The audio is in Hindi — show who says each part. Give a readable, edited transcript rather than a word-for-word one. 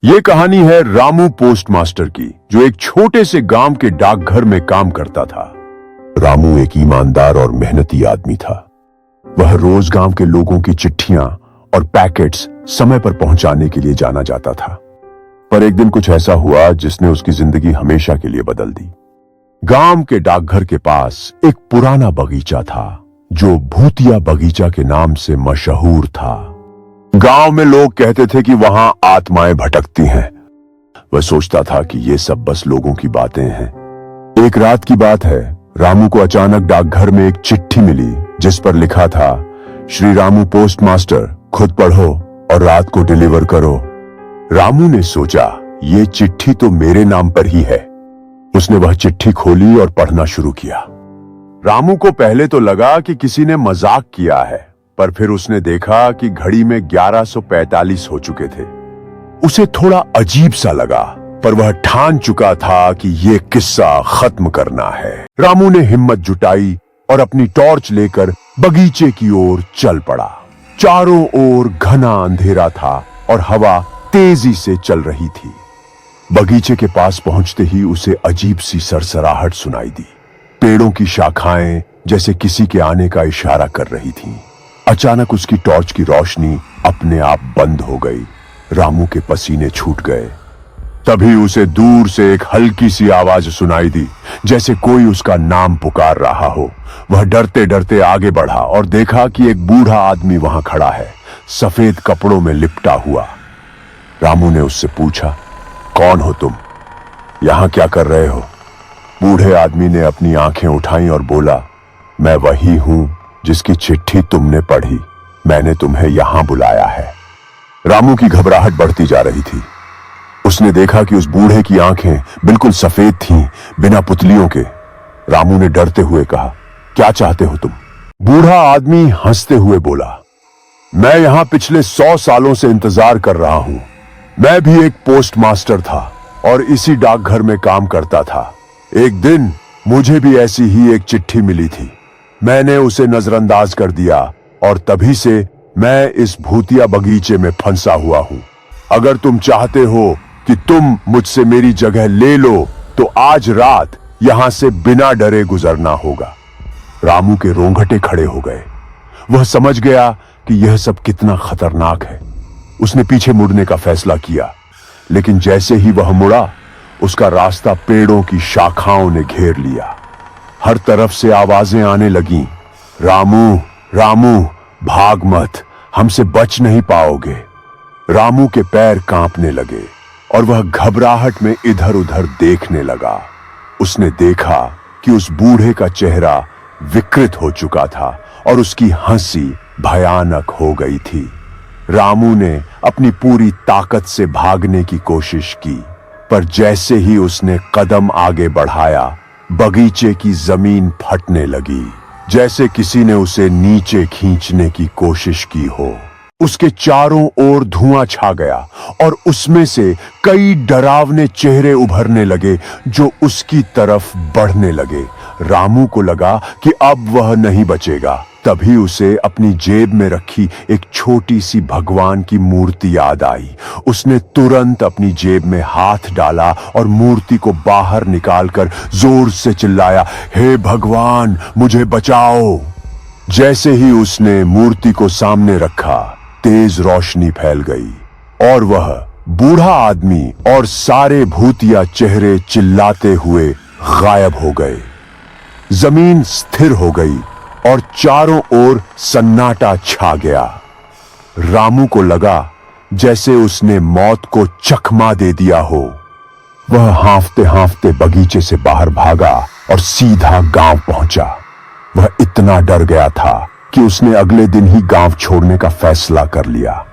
Speaker 1: ये कहानी है रामू पोस्टमास्टर की, जो एक छोटे से गांव के डाकघर में काम करता था। रामू एक ईमानदार और मेहनती आदमी था। वह रोज गांव के लोगों की चिट्ठियां और पैकेट्स समय पर पहुंचाने के लिए जाना जाता था। पर एक दिन कुछ ऐसा हुआ जिसने उसकी जिंदगी हमेशा के लिए बदल दी। गांव के डाकघर के पास एक पुराना बगीचा था, जो भूतिया बगीचा के नाम से मशहूर था। गांव में लोग कहते थे कि वहां आत्माएं भटकती हैं। वह सोचता था कि ये सब बस लोगों की बातें हैं। एक रात की बात है, रामू को अचानक डाकघर में एक चिट्ठी मिली जिस पर लिखा था, श्री रामू पोस्टमास्टर, खुद पढ़ो और रात को डिलीवर करो। रामू ने सोचा, ये चिट्ठी तो मेरे नाम पर ही है। उसने वह चिट्ठी खोली और पढ़ना शुरू किया। रामू को पहले तो लगा कि किसी ने मजाक किया है, पर फिर उसने देखा कि घड़ी में 11:45 हो चुके थे। उसे थोड़ा अजीब सा लगा, पर वह ठान चुका था कि यह किस्सा खत्म करना है। रामू ने हिम्मत जुटाई और अपनी टॉर्च लेकर बगीचे की ओर चल पड़ा। चारों ओर घना अंधेरा था और हवा तेजी से चल रही थी। बगीचे के पास पहुंचते ही उसे अजीब सी सरसराहट सुनाई दी। पेड़ों की शाखाएं जैसे किसी के आने का इशारा कर रही थीं। अचानक उसकी टॉर्च की रोशनी अपने आप बंद हो गई। रामू के पसीने छूट गए। तभी उसे दूर से एक हल्की सी आवाज सुनाई दी, जैसे कोई उसका नाम पुकार रहा हो। वह डरते डरते आगे बढ़ा और देखा कि एक बूढ़ा आदमी वहां खड़ा है, सफेद कपड़ों में लिपटा हुआ। रामू ने उससे पूछा, कौन हो तुम? यहां क्या कर रहे हो? बूढ़े आदमी ने अपनी आंखें उठाई और बोला, मैं वही हूं जिसकी चिट्ठी तुमने पढ़ी। मैंने तुम्हें यहां बुलाया है। रामू की घबराहट बढ़ती जा रही थी। उसने देखा कि उस बूढ़े की आंखें बिल्कुल सफेद थीं, बिना पुतलियों के। रामू ने डरते हुए कहा, क्या चाहते हो तुम? बूढ़ा आदमी हंसते हुए बोला, मैं यहां पिछले 100 सालों से इंतजार कर रहा हूं। मैं भी एक पोस्टमास्टर था और इसी डाकघर में काम करता था। एक दिन मुझे भी ऐसी ही एक चिट्ठी मिली थी। मैंने उसे नजरअंदाज कर दिया और तभी से मैं इस भूतिया बगीचे में फंसा हुआ हूं। अगर तुम चाहते हो कि तुम मुझसे मेरी जगह ले लो, तो आज रात यहां से बिना डरे गुजरना होगा। रामू के रोंगटे खड़े हो गए। वह समझ गया कि यह सब कितना खतरनाक है। उसने पीछे मुड़ने का फैसला किया, लेकिन जैसे ही वह मुड़ा, उसका रास्ता पेड़ों की शाखाओं ने घेर लिया। हर तरफ से आवाजें आने लगीं, रामू, रामू, भाग मत, हमसे बच नहीं पाओगे। रामू के पैर कांपने लगे और वह घबराहट में इधर उधर देखने लगा। उसने देखा कि उस बूढ़े का चेहरा विकृत हो चुका था और उसकी हंसी भयानक हो गई थी। रामू ने अपनी पूरी ताकत से भागने की कोशिश की, पर जैसे ही उसने कदम आगे बढ़ाया, बगीचे की जमीन फटने लगी, जैसे किसी ने उसे नीचे खींचने की कोशिश की हो। उसके चारों ओर धुआं छा गया और उसमें से कई डरावने चेहरे उभरने लगे जो उसकी तरफ बढ़ने लगे। रामू को लगा कि अब वह नहीं बचेगा। तभी उसे अपनी जेब में रखी एक छोटी सी भगवान की मूर्ति याद आई। उसने तुरंत अपनी जेब में हाथ डाला और मूर्ति को बाहर निकालकर जोर से चिल्लाया, हे भगवान, मुझे बचाओ। जैसे ही उसने मूर्ति को सामने रखा, तेज रोशनी फैल गई और वह बूढ़ा आदमी और सारे भूतिया चेहरे चिल्लाते हुए गायब हो गए। जमीन स्थिर हो गई और चारों ओर सन्नाटा छा गया। रामू को लगा जैसे उसने मौत को चकमा दे दिया हो। वह हांफते हांफते बगीचे से बाहर भागा और सीधा गांव पहुंचा। वह इतना डर गया था कि उसने अगले दिन ही गांव छोड़ने का फैसला कर लिया।